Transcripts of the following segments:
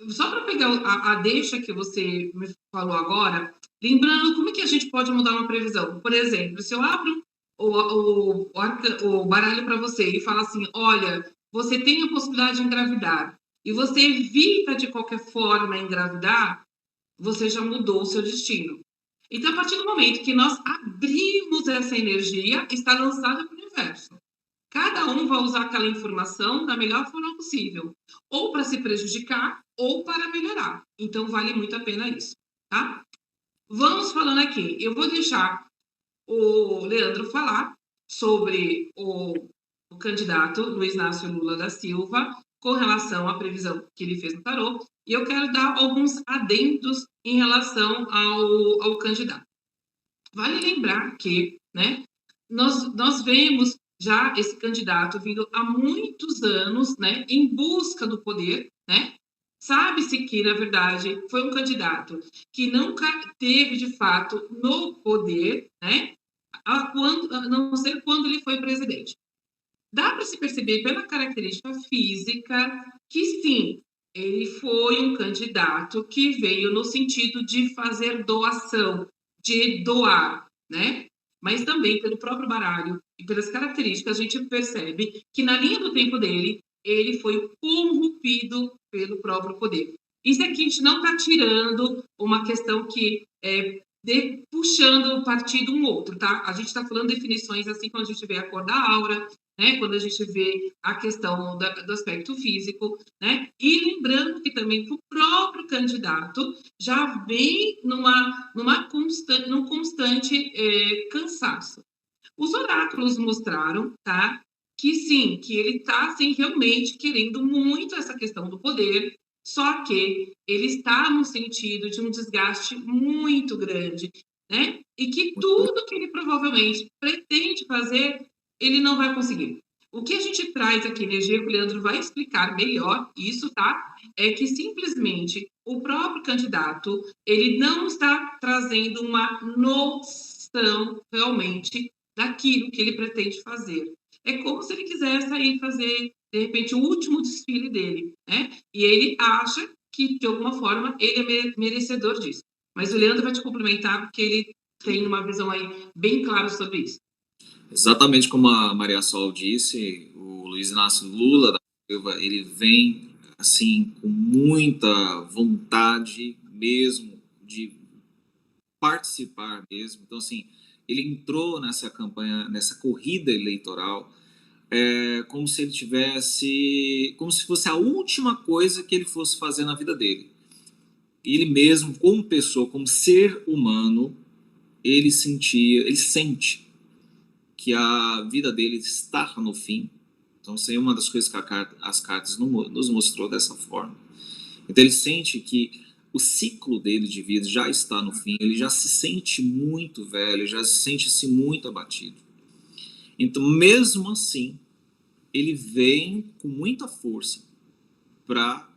Só para pegar a deixa que você me falou agora, lembrando como é que a gente pode mudar uma previsão. Por exemplo, se eu abro o baralho para você e falo assim, olha, você tem a possibilidade de engravidar, e você evita de qualquer forma engravidar, você já mudou o seu destino. Então, a partir do momento que nós abrimos essa energia, está lançada para o universo. Cada um vai usar aquela informação da melhor forma possível, ou para se prejudicar, ou para melhorar. Então, vale muito a pena isso, tá? Vamos falando aqui. Eu vou deixar o Leandro falar sobre o candidato Luiz Inácio Lula da Silva com relação à previsão que ele fez no tarô, e eu quero dar alguns adendos em relação ao candidato. Vale lembrar que, né, nós vemos já esse candidato vindo há muitos anos, né, em busca do poder, né? Sabe-se que, na verdade, foi um candidato que nunca teve, de fato, no poder, né? A não ser quando ele foi presidente. Dá para se perceber pela característica física que, sim, ele foi um candidato que veio no sentido de fazer doação, de doar, né? Mas também pelo próprio baralho e pelas características, a gente percebe que na linha do tempo dele, ele foi corrompido pelo próprio poder. Isso aqui a gente não está tirando uma questão que puxando o partido um outro, tá? A gente está falando definições assim quando a gente vê a cor da aura, né? Quando a gente vê a questão do aspecto físico, né? E lembrando que também o próprio candidato já vem num constante cansaço. Os oráculos mostraram, tá? Que sim, que ele está assim, realmente querendo muito essa questão do poder, só que ele está no sentido de um desgaste muito grande, né? E que tudo que ele provavelmente pretende fazer, ele não vai conseguir. O que a gente traz aqui, energia, que o Leandro vai explicar melhor isso, tá? É que simplesmente o próprio candidato, ele não está trazendo uma noção realmente daquilo que ele pretende fazer. É como se ele quisesse aí fazer, de repente, o último desfile dele, né? E ele acha que, de alguma forma, ele é merecedor disso. Mas o Leandro vai te complementar, porque ele tem uma visão aí bem clara sobre isso. Exatamente como a Maria Sol disse, o Luiz Inácio Lula da Silva, ele vem assim com muita vontade mesmo de participar mesmo. Então assim, ele entrou nessa campanha, nessa corrida eleitoral, como se ele tivesse, como se fosse a última coisa que ele fosse fazer na vida dele. Ele mesmo, como pessoa, como ser humano, ele sentia, ele sente que a vida dele está no fim. Então, isso é uma das coisas que as cartas nos mostrou dessa forma. Então, ele sente que o ciclo dele de vida já está no fim, ele já se sente muito velho, já se sente assim, muito abatido. Então, mesmo assim, ele vem com muita força para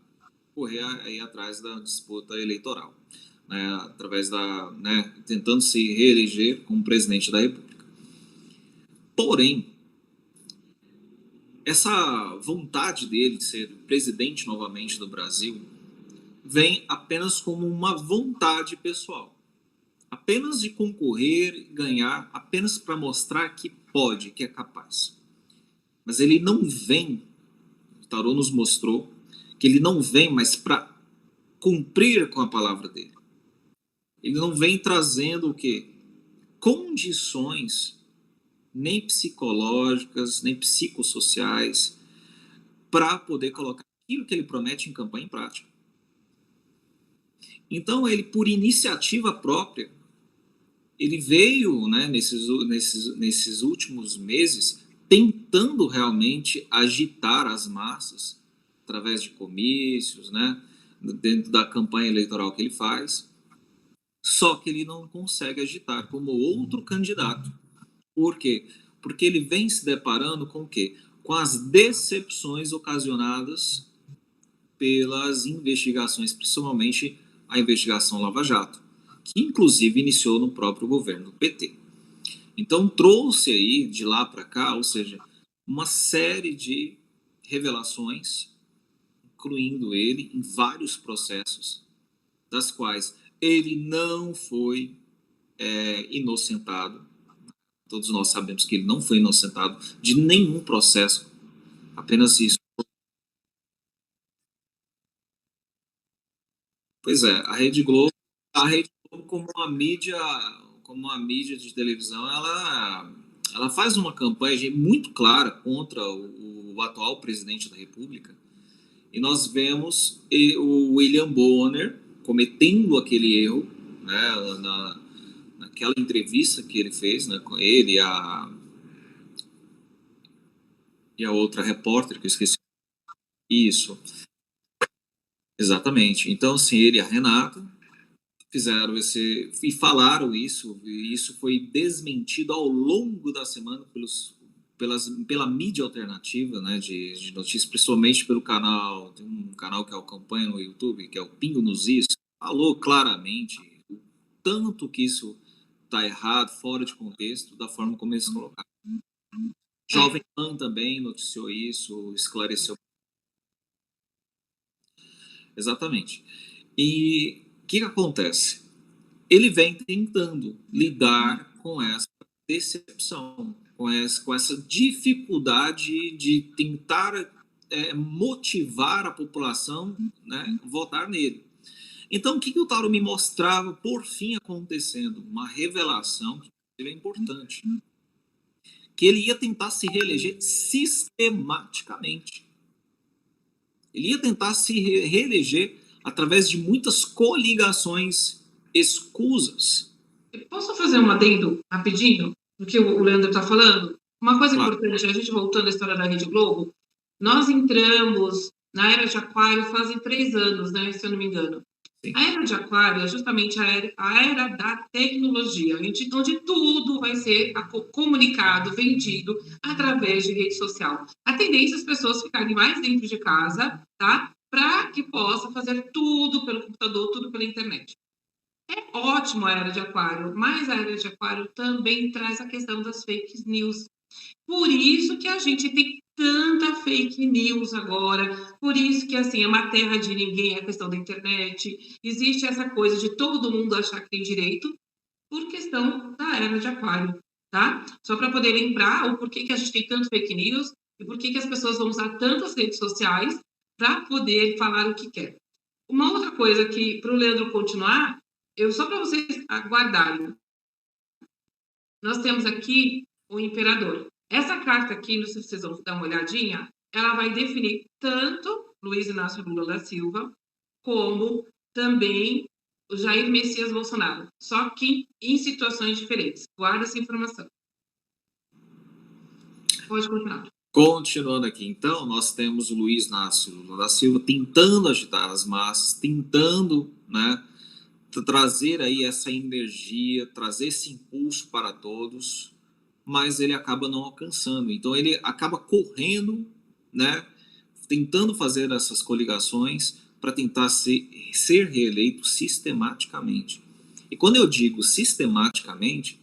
correr aí atrás da disputa eleitoral, né, através da, né, tentando se reeleger como presidente da República. Porém, essa vontade dele de ser presidente novamente do Brasil vem apenas como uma vontade pessoal. Apenas de concorrer e ganhar, apenas para mostrar que pode, que é capaz. Mas ele não vem, o Tarô nos mostrou, que ele não vem mais para cumprir com a palavra dele. Ele não vem trazendo o quê? Condições nem psicológicas, nem psicossociais, para poder colocar aquilo que ele promete em campanha em prática. Então, ele, por iniciativa própria, ele veio, né, nesses últimos meses tentando realmente agitar as massas através de comícios, né, dentro da campanha eleitoral que ele faz, só que ele não consegue agitar como outro candidato. Por quê? Porque ele vem se deparando com o quê? Com as decepções ocasionadas pelas investigações, principalmente a investigação Lava Jato, que inclusive iniciou no próprio governo do PT. Então trouxe aí de lá para cá, ou seja, uma série de revelações incluindo ele em vários processos, das quais ele não foi inocentado. Todos nós sabemos que ele não foi inocentado de nenhum processo, apenas isso. Pois é, a Rede Globo como uma mídia de televisão, ela faz uma campanha muito clara contra o atual presidente da República, e nós vemos o William Bonner cometendo aquele erro, né, naquela entrevista que ele fez, né, com ele e a outra repórter, que eu esqueci. Isso, exatamente. Então, assim, ele e a Renata fizeram e falaram isso, e isso foi desmentido ao longo da semana pela mídia alternativa, né, de notícias, principalmente pelo canal, tem um canal que eu acompanho no YouTube, que é o Pingo nos Is, falou claramente o tanto que isso está errado, fora de contexto, da forma como eles colocaram. Jovem Pan também noticiou isso, esclareceu. Exatamente. E o que acontece? Ele vem tentando lidar com essa decepção, com essa dificuldade de tentar motivar a população, né, votar nele. Então, o que o Tauro me mostrava, por fim, acontecendo? Uma revelação que é importante. Que ele ia tentar se reeleger sistematicamente. Ele ia tentar se reeleger através de muitas coligações escusas. Posso fazer um adendo rapidinho do que o Leandro está falando? Uma coisa importante, a gente voltando à história da Rede Globo, nós entramos na Era de Aquário fazem 3 anos, né, se eu não me engano. Sim. A Era de Aquário é justamente a era da tecnologia, onde tudo vai ser comunicado, vendido através de rede social. A tendência é as pessoas ficarem mais dentro de casa, tá? Para que possa fazer tudo pelo computador, tudo pela internet. É ótimo a Era de Aquário, mas a Era de Aquário também traz a questão das fake news. Por isso que a gente tem tanta fake news agora, por isso que, assim, é uma terra de ninguém a questão da internet, existe essa coisa de todo mundo achar que tem direito, por questão da Era de Aquário, tá? Só para poder lembrar o porquê que a gente tem tanto fake news e por que as pessoas vão usar tantas redes sociais para poder falar o que quer. Uma outra coisa que, para o Leandro continuar, só para vocês aguardarem, nós temos aqui o imperador. Essa carta aqui, não sei se vocês vão dar uma olhadinha, ela vai definir tanto Luiz Inácio Lula da Silva, como também o Jair Messias Bolsonaro, só que em situações diferentes. Guarda essa informação. Pode continuar. Continuando aqui, então, nós temos o Luiz Inácio Lula da Silva tentando agitar as massas, tentando, né, trazer aí essa energia, trazer esse impulso para todos, mas ele acaba não alcançando. Então ele acaba correndo, né, tentando fazer essas coligações para tentar ser reeleito sistematicamente. E quando eu digo sistematicamente,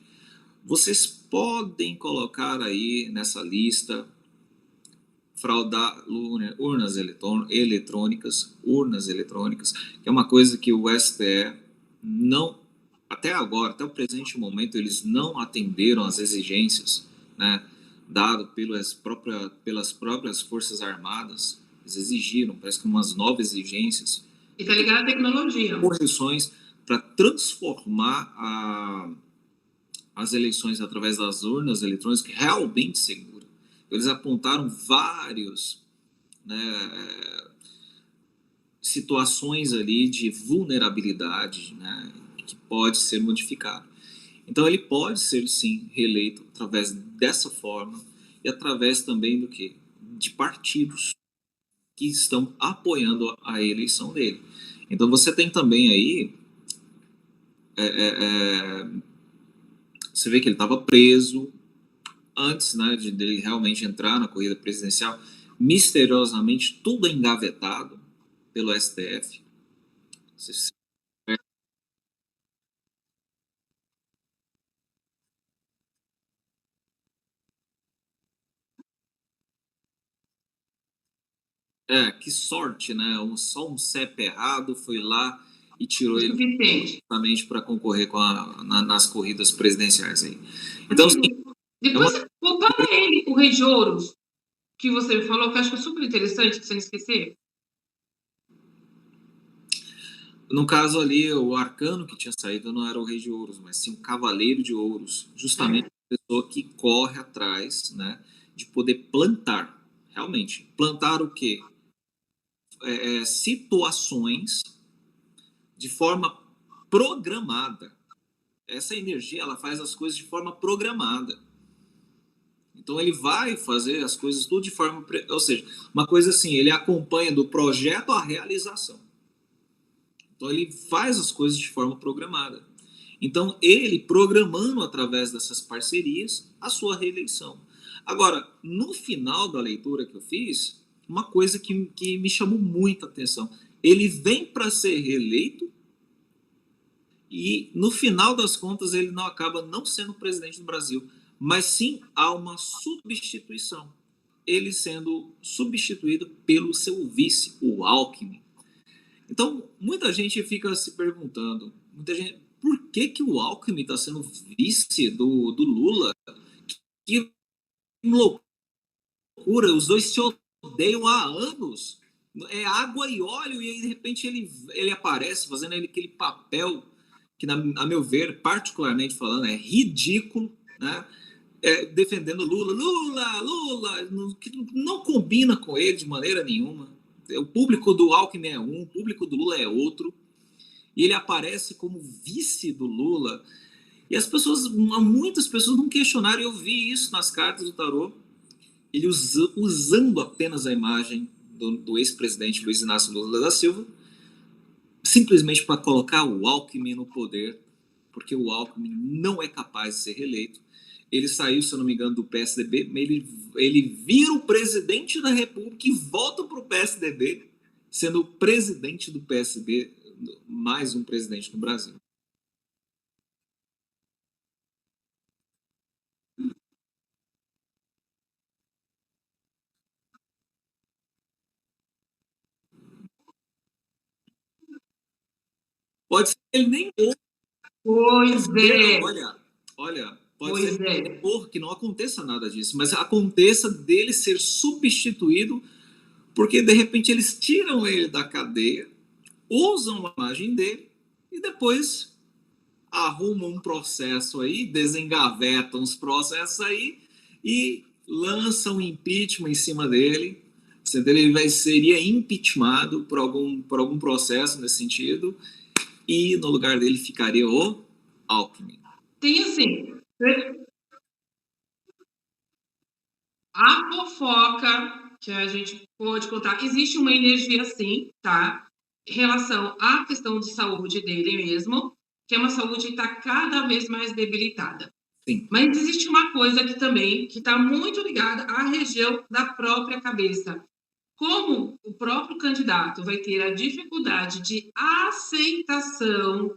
vocês podem colocar aí nessa lista fraudar urnas eletrônicas, que é uma coisa que o STE não, até agora, até o presente momento, eles não atenderam às exigências, né, dado pelas próprias Forças Armadas. Eles exigiram, parece que umas 9 exigências. E tá ligado à tecnologia. Correções para transformar as eleições através das urnas eletrônicas realmente seguras. Eles apontaram vários, né, situações ali de vulnerabilidade, né, que pode ser modificado. Então ele pode ser sim reeleito através dessa forma e através também do que? De partidos que estão apoiando a eleição dele. Então você tem também aí você vê que ele estava preso antes, né, de ele realmente entrar na corrida presidencial, misteriosamente tudo engavetado pelo STF. Que sorte, né? Só um CEP errado foi lá e tirou O ele suficiente. justamente para concorrer nas corridas presidenciais aí. Então, sim, Amigo, é depois uma... você compara ele, o Rei de Ouros, que você me falou, que eu acho que é super interessante, pra você não esquecer. No caso ali, o arcano que tinha saído não era o Rei de Ouros, mas sim o Cavaleiro de Ouros, justamente É. a pessoa que corre atrás, né, de poder plantar, realmente. Plantar o quê? Situações de forma programada. Essa energia, ela faz as coisas de forma programada. Então ele vai fazer as coisas tudo de forma, ou seja, uma coisa assim, ele acompanha do projeto à realização. Então ele faz as coisas de forma programada. Então ele programando através dessas parcerias a sua reeleição. Agora, no final da leitura que eu fiz, uma coisa que me chamou muita atenção, ele vem para ser reeleito e no final das contas ele não acaba não sendo presidente do Brasil, mas sim há uma substituição, ele sendo substituído pelo seu vice, o Alckmin. Então muita gente fica se perguntando, muita gente, por que o Alckmin está sendo vice do Lula? Que loucura, os dois se odeiam há anos, é água e óleo, e aí de repente ele aparece fazendo aquele papel que, a meu ver, particularmente falando, é ridículo, né? Defendendo Lula, que não combina com ele de maneira nenhuma. O público do Alckmin é um, o público do Lula é outro, e ele aparece como vice do Lula. E as pessoas, muitas pessoas não questionaram, eu vi isso nas cartas do tarô, ele usando apenas a imagem do ex-presidente Luiz Inácio Lula da Silva, simplesmente para colocar o Alckmin no poder, porque o Alckmin não é capaz de ser reeleito. Ele saiu, se eu não me engano, do PSDB, mas ele vira o presidente da República e volta para o PSDB, sendo o presidente do PSDB, mais um presidente no Brasil. Pode ser que ele nem Pois é, olha, pode ser pois é. que não aconteça nada disso, mas aconteça dele ser substituído, porque de repente eles tiram ele da cadeia, usam a imagem dele e depois arrumam um processo aí, desengavetam os processos aí e lançam um impeachment em cima dele. Ele seria impeachmentado por algum processo nesse sentido e no lugar dele ficaria o Alckmin. Tem assim, a fofoca que a gente pode contar, existe uma energia sim, tá? Em relação à questão de saúde dele mesmo, que é uma saúde que está cada vez mais debilitada. Sim. Mas existe uma coisa que também que está muito ligada à região da própria cabeça. Como o próprio candidato vai ter a dificuldade de aceitação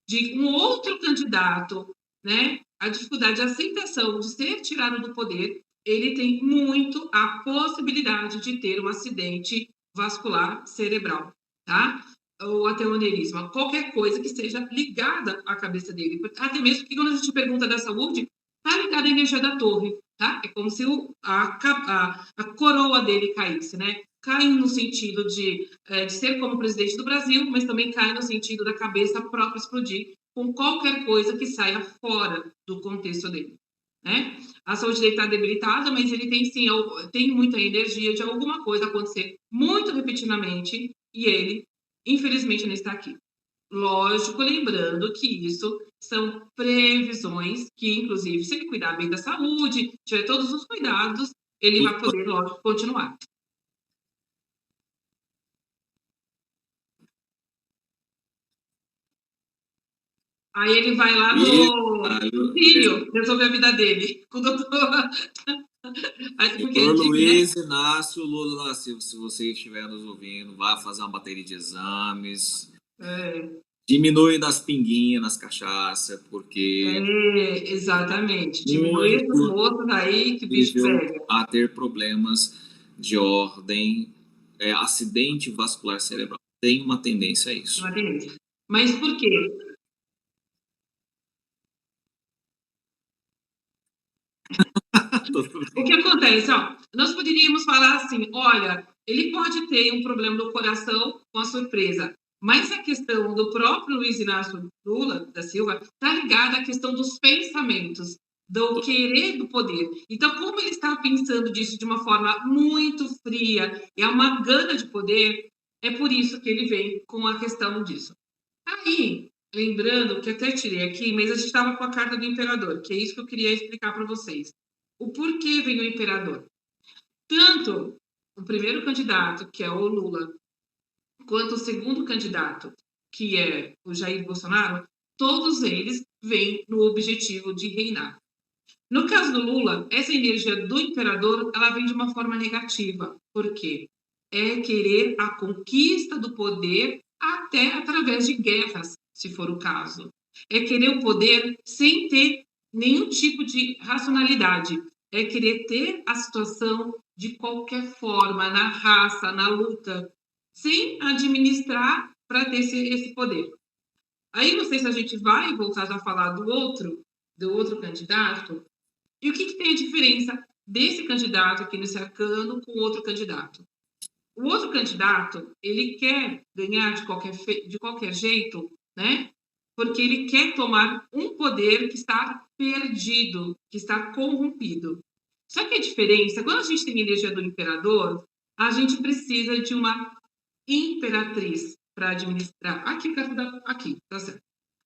de um outro candidato, né? A dificuldade de aceitação de ser tirado do poder, ele tem muito a possibilidade de ter um acidente vascular cerebral, tá? Ou até um aneurisma, qualquer coisa que seja ligada à cabeça dele. Até mesmo que quando a gente pergunta da saúde, tá ligada à energia da torre, tá? É como se a coroa dele caísse, né? Cai no sentido de ser como presidente do Brasil, mas também cai no sentido da cabeça própria explodir com qualquer coisa que saia fora do contexto dele, né? A saúde dele está debilitada, mas ele tem sim, tem muita energia de alguma coisa acontecer muito repetidamente e ele, infelizmente, não está aqui. Lógico, lembrando que isso são previsões que, inclusive, se ele cuidar bem da saúde, tiver todos os cuidados, ele vai poder, lógico, continuar. Aí ele vai lá no Sírio resolver a vida dele com o doutor. Porque doutor Luiz Inácio Lula da Silva, se você estiver nos ouvindo, vá fazer uma bateria de exames. Diminui das pinguinhas nas cachaças, porque. Exatamente. Diminui esses moços aí que o bicho pega. A ter problemas de ordem acidente vascular cerebral. Tem uma tendência a isso. Uma tendência. Mas por quê? O que acontece? Ó, nós poderíamos falar assim, olha, ele pode ter um problema no coração com a surpresa, mas a questão do próprio Luiz Inácio Lula da Silva está ligada à questão dos pensamentos, do querer do poder. Então, como ele está pensando disso de uma forma muito fria, é uma gana de poder, é por isso que ele vem com a questão disso. Aí, lembrando que eu até tirei aqui, mas a gente estava com a carta do imperador, que é isso que eu queria explicar para vocês. O porquê vem o imperador. Tanto o primeiro candidato, que é o Lula, quanto o segundo candidato, que é o Jair Bolsonaro, todos eles vêm no objetivo de reinar. No caso do Lula, essa energia do imperador, ela vem de uma forma negativa. Por quê? É querer a conquista do poder até através de guerras, se for o caso. É querer o poder sem ter nenhum tipo de racionalidade. É querer ter a situação de qualquer forma, na raça, na luta, sem administrar para ter esse poder. Aí não sei se a gente vai voltar a falar do outro candidato, e o que tem a diferença desse candidato aqui nesse arcano com o outro candidato? O outro candidato, ele quer ganhar de qualquer jeito, né? Porque ele quer tomar um poder que está perdido, que está corrompido. Só que a diferença, quando a gente tem a energia do imperador, a gente precisa de uma imperatriz para administrar. Aqui, tá certo.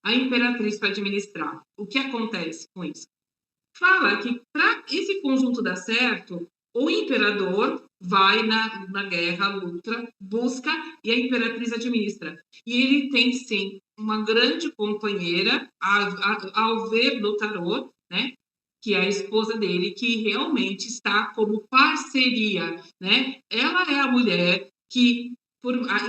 A imperatriz para administrar. O que acontece com isso? Fala que para esse conjunto dar certo, o imperador vai na guerra, luta, busca e a imperatriz administra. E ele tem, sim, uma grande companheira, ao ver no tarô, né? Que é a esposa dele, que realmente está como parceria, né? Ela é a mulher que,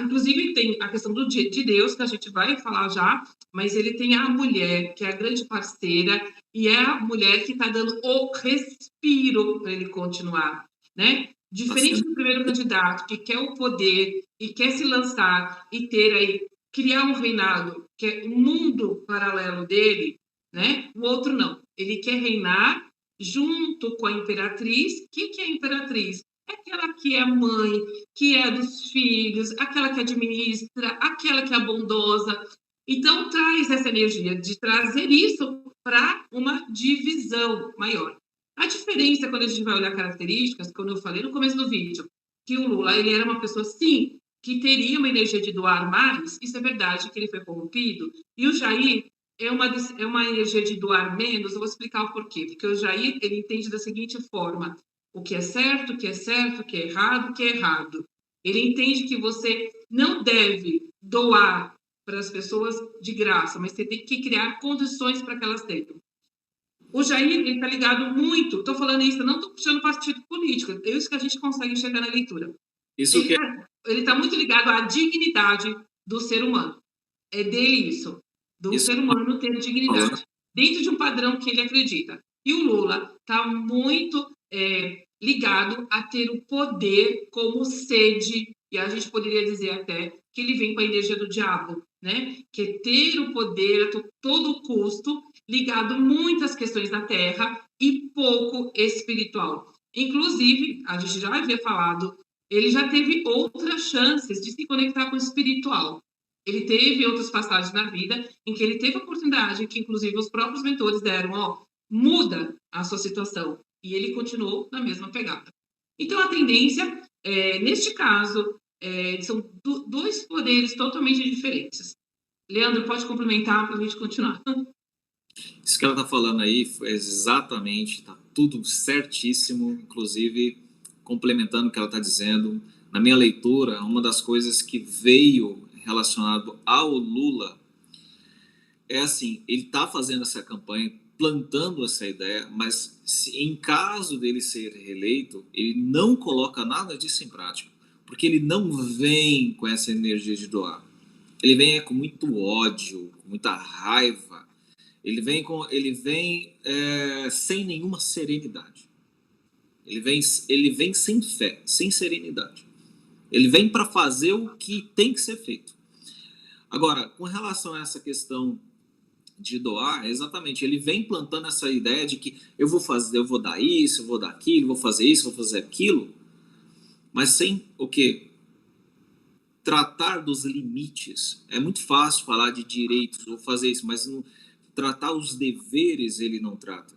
inclusive, tem a questão de Deus, que a gente vai falar já, mas ele tem a mulher, que é a grande parceira, e é a mulher que está dando o respiro para ele continuar, né? Diferente do primeiro candidato, que quer o poder e quer se lançar e ter aí, criar um reinado, que é um mundo paralelo dele, né? O outro não. Ele quer reinar junto com a imperatriz. O que é a imperatriz? É aquela que é mãe, que é dos filhos, aquela que administra, aquela que é bondosa. Então, traz essa energia de trazer isso para uma divisão maior. A diferença, quando a gente vai olhar características, como eu falei no começo do vídeo, que o Lula ele era uma pessoa, sim, que teria uma energia de doar mais, isso é verdade, que ele foi corrompido, e o Jair é uma energia de doar menos, eu vou explicar o porquê, porque o Jair, ele entende da seguinte forma, o que é certo, o que é certo, o que é errado, o que é errado. Ele entende que você não deve doar para as pessoas de graça, mas você tem que criar condições para que elas tenham. O Jair, ele está ligado muito, estou falando isso, não estou puxando partido político, é isso que a gente consegue enxergar na leitura. Ele está muito ligado à dignidade do ser humano. É dele isso, do ser humano ter dignidade, dentro de um padrão que ele acredita. E o Lula está muito ligado a ter o poder como sede, e a gente poderia dizer até que ele vem com a energia do diabo, né? Que é ter o poder a todo custo, ligado muito às questões da terra e pouco espiritual. Inclusive, a gente já havia falado, ele já teve outras chances de se conectar com o espiritual. Ele teve outras passagens na vida em que ele teve a oportunidade, que inclusive os próprios mentores deram, ó, muda a sua situação. E ele continuou na mesma pegada. Então, a tendência, neste caso, são dois poderes totalmente diferentes. Leandro, pode complementar para a gente continuar. Isso que ela está falando aí foi exatamente, está tudo certíssimo, inclusive complementando o que ela está dizendo. Na minha leitura, uma das coisas que veio relacionado ao Lula é assim, ele está fazendo essa campanha, plantando essa ideia, mas em caso dele ser reeleito, ele não coloca nada disso em prática, porque ele não vem com essa energia de doar. Ele vem com muito ódio, com muita raiva. Ele vem sem nenhuma serenidade. Ele vem sem fé, sem serenidade. Ele vem para fazer o que tem que ser feito. Agora, com relação a essa questão de doar, exatamente, ele vem plantando essa ideia de que eu vou fazer, eu vou dar isso, eu vou dar aquilo, vou fazer isso, vou fazer aquilo, mas sem o quê? Tratar dos limites. É muito fácil falar de direitos, vou fazer isso, mas não, tratar os deveres ele não trata.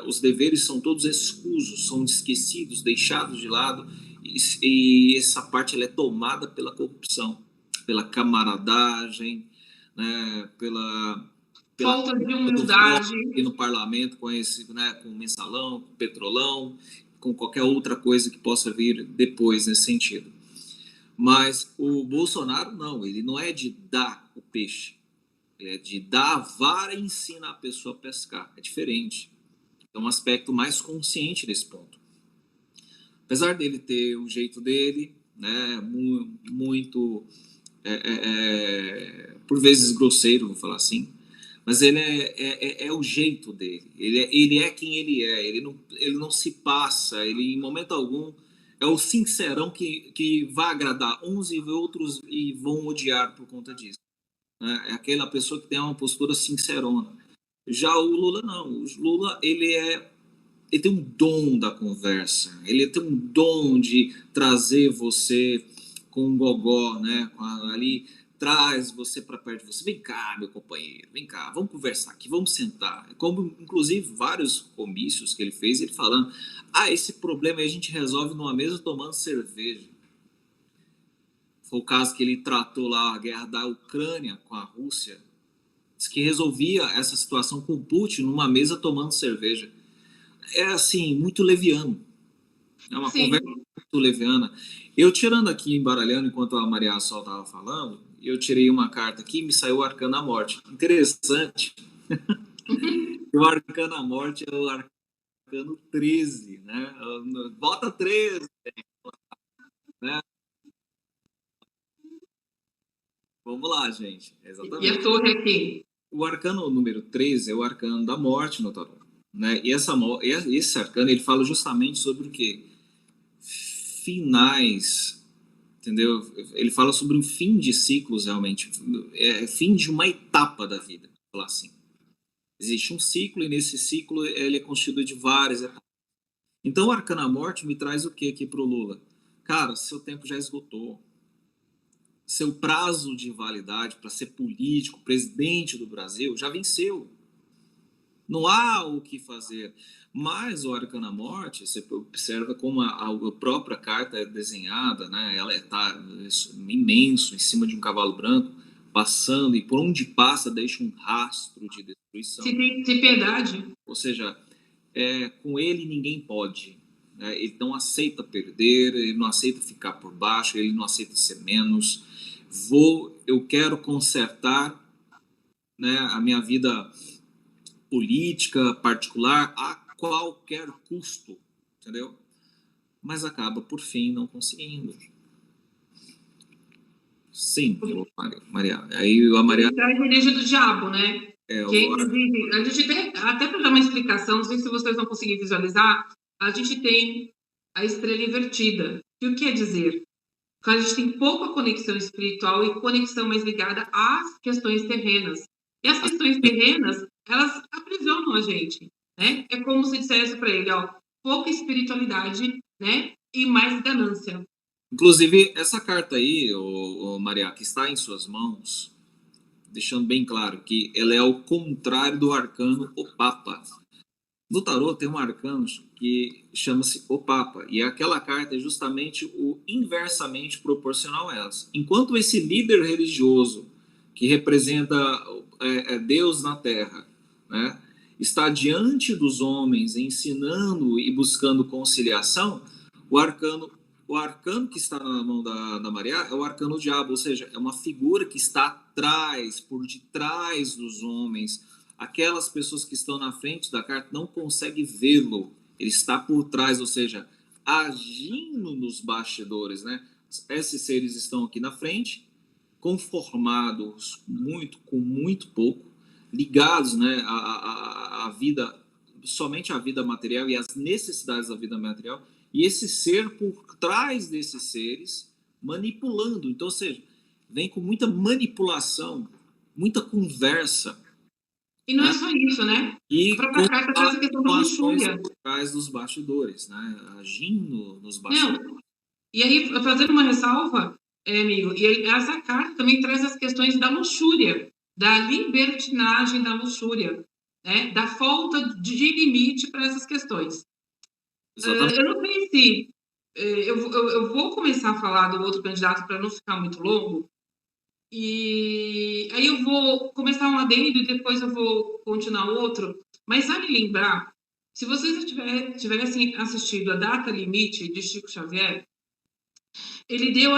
Os deveres são todos escusos, são esquecidos, deixados de lado, e essa parte ela é tomada pela corrupção, pela camaradagem, né, pela falta de humildade e no parlamento com esse, né, com mensalão, com petrolão, com qualquer outra coisa que possa vir depois nesse sentido. Mas o Bolsonaro não, ele não é de dar o peixe, ele é de dar a vara e ensinar a pessoa a pescar. É diferente. É um aspecto mais consciente desse ponto. Apesar dele ter o jeito dele, né, muito, por vezes grosseiro, vou falar assim, mas ele é o jeito dele. Ele é quem ele é. Ele não se passa. Ele, em momento algum, é o sincerão que vai agradar uns e outros e vão odiar por conta disso. É aquela pessoa que tem uma postura sincerona. Já o Lula não. O Lula, ele tem um dom da conversa. Ele tem um dom de trazer você com um gogó, né? Ali traz você para perto de você. Vem cá, meu companheiro, vem cá, vamos conversar aqui, vamos sentar. Como, inclusive, vários comícios que ele fez, ele falando, esse problema aí a gente resolve numa mesa tomando cerveja. Foi o caso que ele tratou lá a guerra da Ucrânia com a Rússia. Diz que resolvia essa situação com o Putin numa mesa tomando cerveja. É assim, muito leviano. É uma Sim. conversa muito leviana. Eu tirando aqui, embaralhando, enquanto a Maria Sol estava falando, eu tirei uma carta aqui e me saiu o Arcano à Morte. Interessante. O Arcano à Morte é o Arcano 13, né? Bota 13, né? Vamos lá, gente. Exatamente. E a torre aqui? O arcano número 13 é o arcano da morte no tarô, né? E esse arcano, ele fala justamente sobre o quê? Finais, entendeu? Ele fala sobre um fim de ciclos, realmente. Fim de uma etapa da vida, vou falar assim. Existe um ciclo e nesse ciclo ele é constituído de várias etapas. Então o arcano da morte me traz o que aqui pro Lula? Cara, seu tempo já esgotou. Seu prazo de validade para ser político, presidente do Brasil, já venceu. Não há o que fazer. Mas o Arcano da Morte, você observa como a própria carta é desenhada, né? Ela está imenso, em cima de um cavalo branco, passando, e por onde passa deixa um rastro de destruição. Se tem piedade. Ou seja, com ele ninguém pode. Né? Ele não aceita perder, ele não aceita ficar por baixo, ele não aceita ser menos. Eu quero consertar, né, a minha vida política, particular, a qualquer custo, entendeu? Mas acaba, por fim, não conseguindo. Sim, Maria. Aí a Maria... É a igreja do diabo, né? A gente tem, até para dar uma explicação, não sei se vocês vão conseguir visualizar, a gente tem a estrela invertida. O que quer dizer? Que a gente tem pouca conexão espiritual e conexão mais ligada às questões terrenas. E as questões terrenas, elas aprisionam a gente, né? É como se dissesse para ele, pouca espiritualidade, né? E mais ganância. Inclusive, essa carta aí, Maria, que está em suas mãos, deixando bem claro que ela é ao contrário do arcano o Papa. No tarô tem um arcano que chama-se o Papa, e aquela carta é justamente o inversamente proporcional a elas. Enquanto esse líder religioso, que representa Deus na Terra, né, está diante dos homens ensinando e buscando conciliação, o arcano que está na mão da Maria é o arcano do diabo, ou seja, é uma figura que está atrás, por detrás dos homens. Aquelas pessoas que estão na frente da carta não conseguem vê-lo. Ele está por trás, ou seja, agindo nos bastidores, né? Esses seres estão aqui na frente, conformados com muito pouco, ligados, né, à vida, somente à vida material e às necessidades da vida material. E esse ser por trás desses seres, manipulando. Então, ou seja, vem com muita manipulação, muita conversa. E não é só isso, né? E a própria carta traz a questão da luxúria. por trás dos bastidores, né? Agindo nos bastidores. Não, e aí, fazendo uma ressalva, amigo, e essa carta também traz as questões da luxúria, da libertinagem da luxúria, né? Da falta de limite para essas questões. Eu não sei se... eu vou começar a falar do outro candidato para não ficar muito longo, e aí eu vou começar um adendo e depois eu vou continuar o outro, mas vale lembrar, se vocês tivessem assistido a Data Limite de Chico Xavier, ele deu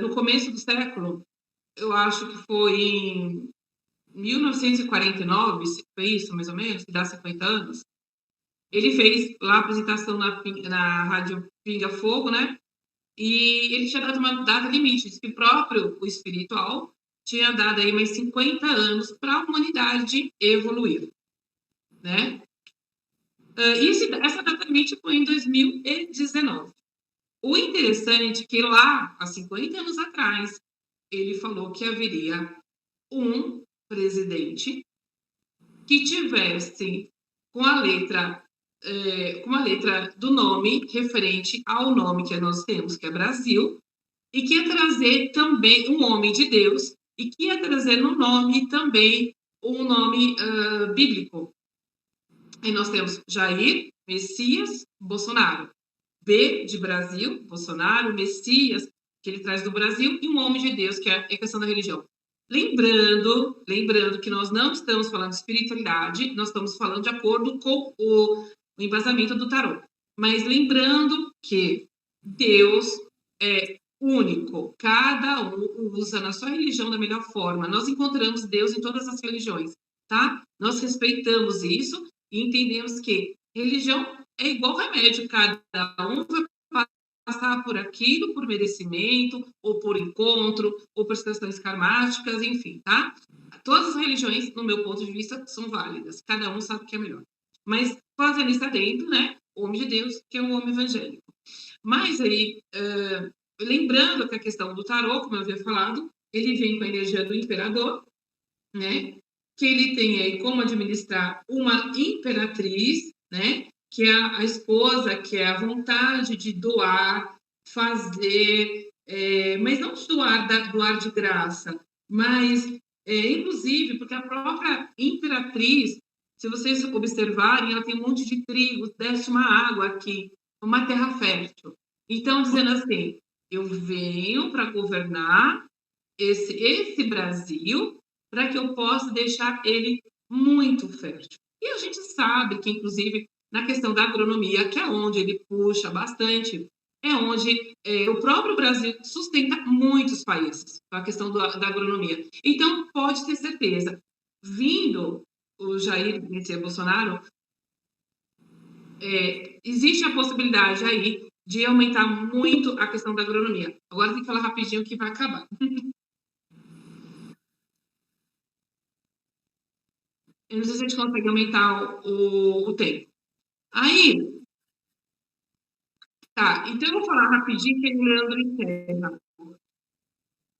no começo do século, eu acho que foi em 1949, foi isso, mais ou menos, que dá 50 anos, ele fez lá a apresentação na Rádio Pinga Fogo, né? E ele tinha dado uma data limite, diz que o espiritual tinha dado aí mais 50 anos para a humanidade evoluir, né? Essa data limite foi em 2019. O interessante é que lá, há 50 anos atrás, ele falou que haveria um presidente que tivesse com a letra do nome referente ao nome que nós temos, que é Brasil, e que ia trazer também um homem de Deus, e que ia trazer no nome também um nome bíblico. E nós temos Jair, Messias, Bolsonaro. B de Brasil, Bolsonaro, Messias, que ele traz do Brasil, e um homem de Deus, que é a questão da religião. Lembrando que nós não estamos falando de espiritualidade, nós estamos falando de acordo com o embasamento do tarô. Mas lembrando que Deus é único, cada um usa na sua religião da melhor forma. Nós encontramos Deus em todas as religiões, tá? Nós respeitamos isso e entendemos que religião é igual remédio, cada um vai passar por aquilo, por merecimento, ou por encontro, ou por questões karmáticas, enfim, tá? Todas as religiões, no meu ponto de vista, são válidas, cada um sabe o que é melhor. Mas fazendo isso dentro, né, o homem de Deus, que é um homem evangélico. Mas aí, lembrando que a questão do tarô, como eu havia falado, ele vem com a energia do imperador, né, que ele tem aí como administrar uma imperatriz, né, que é a esposa, que é a vontade de doar, fazer, mas não de doar de graça, mas, inclusive, porque a própria imperatriz, se vocês observarem, ela tem um monte de trigo, desce uma água aqui, uma terra fértil. Então, dizendo assim, eu venho para governar esse Brasil para que eu possa deixar ele muito fértil. E a gente sabe que, inclusive, na questão da agronomia, que é onde ele puxa bastante, é onde o próprio Brasil sustenta muitos países, a questão da agronomia. Então, pode ter certeza, vindo o Jair Messias Bolsonaro, existe a possibilidade aí de aumentar muito a questão da agronomia. Agora tem que falar rapidinho que vai acabar. Eu não sei se a gente consegue aumentar o tempo. Aí, tá, então eu vou falar rapidinho que o Leandro encerra.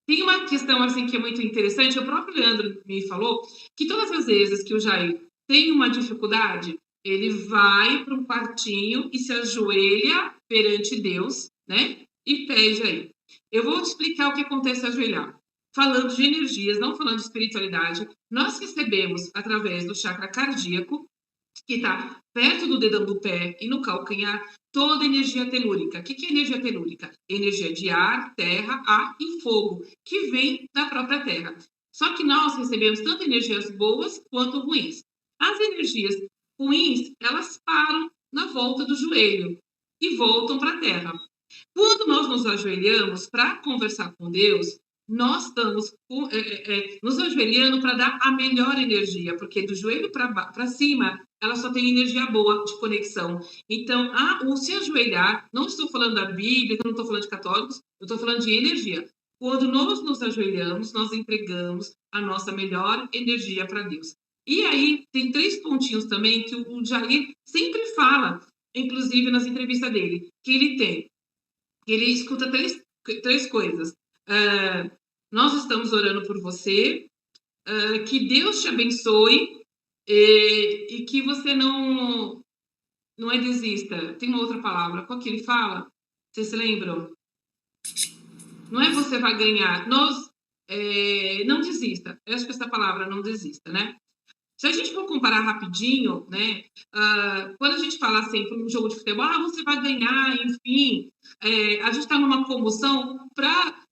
Tem uma questão assim que é muito interessante, o próprio Leandro me falou que todas as vezes que o Jair tem uma dificuldade, ele vai para um quartinho e se ajoelha perante Deus, né? E pede aí. Eu vou te explicar o que acontece ajoelhar. Falando de energias, não falando de espiritualidade, nós recebemos através do chakra cardíaco, que está perto do dedão do pé e no calcanhar, toda energia telúrica. O que é energia telúrica? Energia de ar, terra, ar e fogo, que vem da própria terra. Só que nós recebemos tanto energias boas quanto ruins. As energias ruins, elas param na volta do joelho e voltam para a terra. Quando nós nos ajoelhamos para conversar com Deus, nós estamos nos ajoelhando para dar a melhor energia, porque do joelho para cima, ela só tem energia boa de conexão. Então, o se ajoelhar, não estou falando da Bíblia, não estou falando de católicos, eu estou falando de energia. Quando nós nos ajoelhamos, nós entregamos a nossa melhor energia para Deus. E aí, tem 3 pontinhos também que o Jair sempre fala, inclusive nas entrevistas dele. que ele tem. Ele escuta três coisas. Nós estamos orando por você, que Deus te abençoe e que você não é desista. Tem uma outra palavra. Qual que ele fala? Vocês se lembram? Não é você vai ganhar. Não desista. Eu acho que essa palavra não desista, né? Se a gente for comparar rapidinho, né? Quando a gente fala sempre um jogo de futebol, você vai ganhar, enfim, a gente está numa comoção para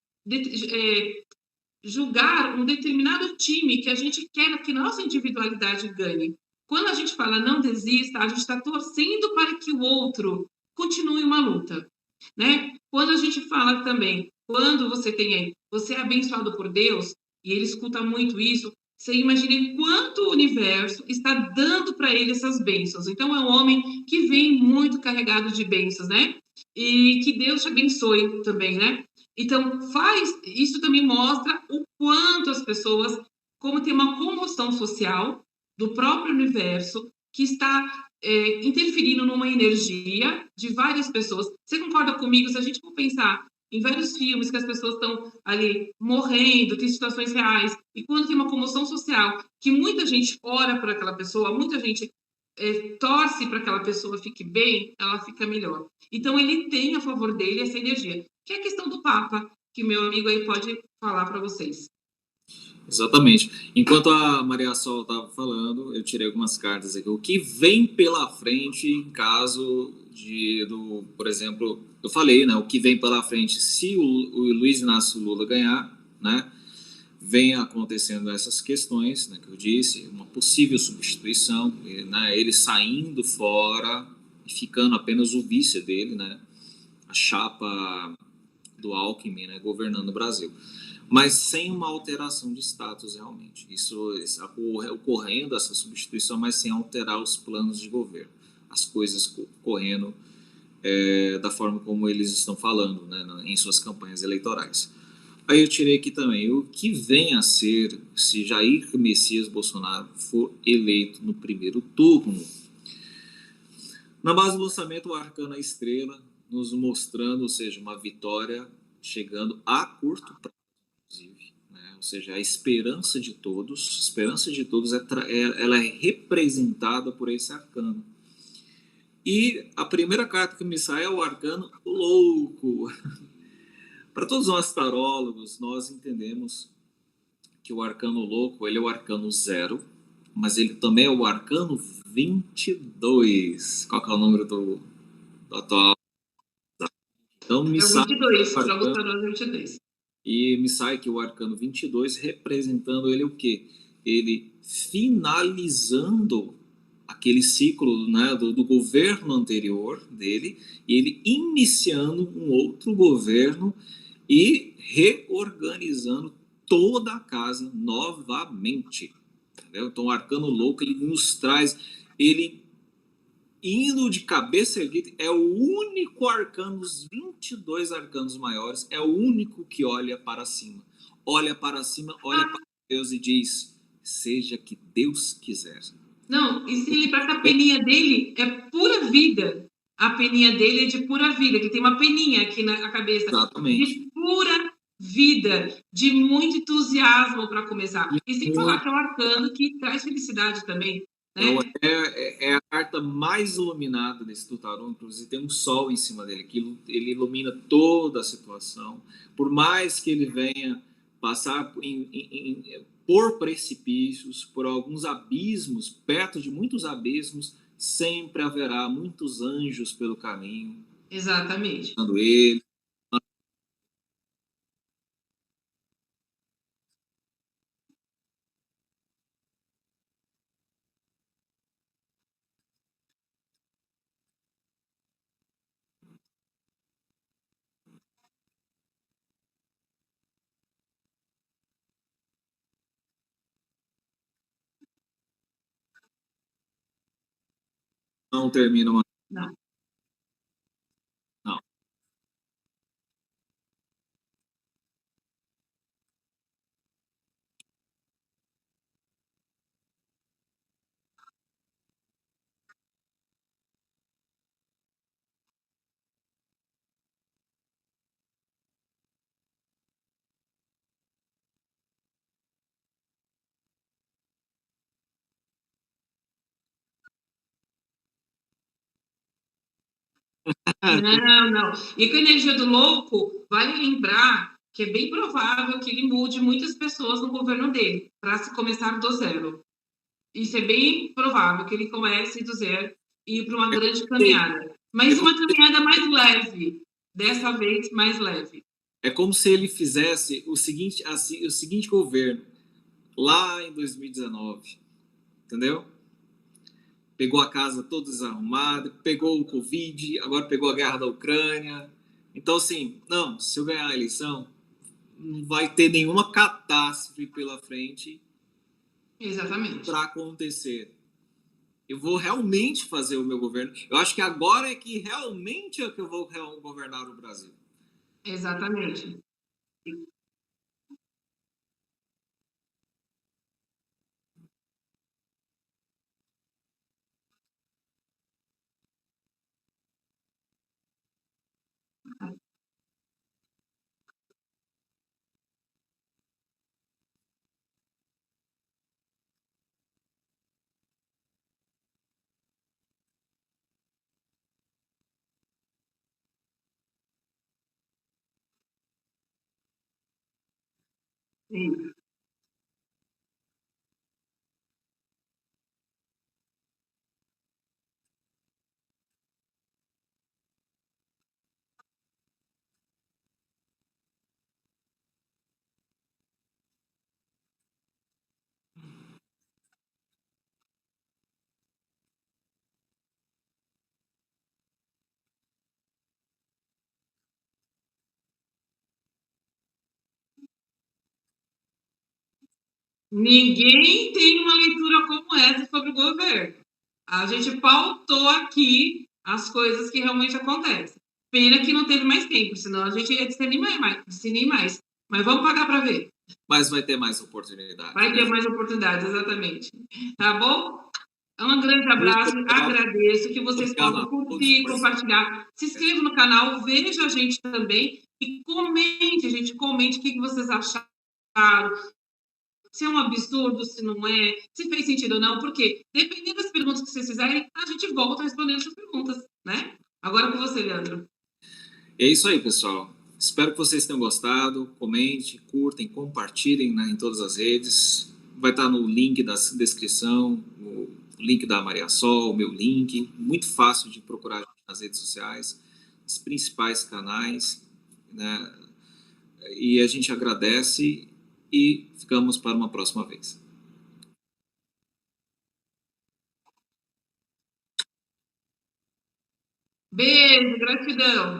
julgar um determinado time que a gente quer que nossa individualidade ganhe. Quando a gente fala não desista, a gente está torcendo para que o outro continue uma luta, né? Quando a gente fala também, quando você tem aí, você é abençoado por Deus, e ele escuta muito isso, você imagine quanto o universo está dando para ele essas bênçãos. Então, é um homem que vem muito carregado de bênçãos, né? E que Deus te abençoe também, né? Então, isso também mostra o quanto as pessoas, como tem uma comoção social do próprio universo, que está interferindo numa energia de várias pessoas. Você concorda comigo? Se a gente for pensar em vários filmes que as pessoas estão ali morrendo, tem situações reais, e quando tem uma comoção social, que muita gente ora por aquela pessoa, muita gente torce para que aquela pessoa fique bem, ela fica melhor. Então, ele tem a favor dele essa energia, que é a questão do Papa, que meu amigo aí pode falar para vocês. Exatamente. Enquanto a Maria Sol estava falando, eu tirei algumas cartas aqui. O que vem pela frente em caso por exemplo, eu falei, né? O que vem pela frente se o Luiz Inácio Lula ganhar, né? Vem acontecendo essas questões, né, que eu disse, uma possível substituição, né, ele saindo fora e ficando apenas o vice dele, né, a chapa do Alckmin, né, governando o Brasil. Mas sem uma alteração de status realmente. Isso ocorrendo essa substituição, mas sem alterar os planos de governo. As coisas correndo da forma como eles estão falando, né, em suas campanhas eleitorais. Aí eu tirei aqui também o que vem a ser se Jair Messias Bolsonaro for eleito no primeiro turno. Na base do lançamento, o Arcano Estrela nos mostrando, ou seja, uma vitória chegando a curto prazo, inclusive. Né? Ou seja, a esperança de todos ela é representada por esse arcano. E a primeira carta que me sai é o Arcano Louco. Para todos nós tarólogos, nós entendemos que o Arcano Louco ele é o Arcano 0, mas ele também é o Arcano 22. Qual que é o número do atual? Então me É o sai 22, o para arcano, Gustavo é o 22. e me sai que o Arcano 22 representando ele o quê? Ele finalizando aquele ciclo, né, do governo anterior dele, e ele iniciando um outro governo e reorganizando toda a casa novamente. Entendeu? Então, o Arcano Louco, ele nos traz, ele indo de cabeça erguida, é o único arcano dos 22 arcanos maiores, é o único que olha para cima. Olha para cima, olha para Deus e diz, seja que Deus quiser. Não, e se lembrar que a peninha dele é pura vida. A peninha dele é de pura vida, que tem uma peninha aqui na cabeça. Exatamente. De pura vida, de muito entusiasmo para começar. E sem falar que é um arcano que traz felicidade também. Né? É a carta mais iluminada desse tarô, inclusive tem um sol em cima dele, que ele ilumina toda a situação. Por mais que ele venha passar por precipícios, por alguns abismos, perto de muitos abismos, sempre haverá muitos anjos pelo caminho. Exatamente. Ele. Não termina uma. Não. Não. Não, não. E com a energia do louco, vale lembrar que é bem provável que ele mude muitas pessoas no governo dele, para se começar do zero. Isso é bem provável que ele comece do zero e ir para uma grande caminhada. É Mas como, uma caminhada mais leve, dessa vez mais leve. é como se ele fizesse o seguinte, assim, o seguinte governo lá em 2019, entendeu? Pegou a casa toda desarrumada, pegou o Covid, agora pegou a guerra da Ucrânia. Então, assim, não, se eu ganhar a eleição, não vai ter nenhuma catástrofe pela frente Exatamente. para acontecer. Eu vou realmente fazer o meu governo. Eu acho que agora é que realmente é que eu vou governar o Brasil. Exatamente. Sim. Ninguém tem uma leitura como essa sobre o governo. A gente pautou aqui as coisas que realmente acontecem. Pena que não teve mais tempo, senão a gente ia discernir mais. Mas vamos pagar para ver. Mas vai ter mais oportunidades, Vai né? ter mais oportunidades, exatamente. Tá bom? Um grande Muito abraço, legal. agradeço que vocês Obrigado possam a todos. curtir, compartilhar. Se inscreva no canal, veja a gente também e comente, gente, comente o que vocês acharam, se é um absurdo, se não é, se fez sentido ou não, porque dependendo das perguntas que vocês fizerem, a gente volta respondendo essas perguntas, né? Agora com você, Leandro. É isso aí, pessoal. Espero que vocês tenham gostado. Comente, curtem, compartilhem, né, em todas as redes. Vai estar no link da descrição, o link da Maria Sol, o meu link. Muito fácil de procurar nas redes sociais, os principais canais, né? E a gente agradece e ficamos para uma próxima vez. Beijo, gratidão.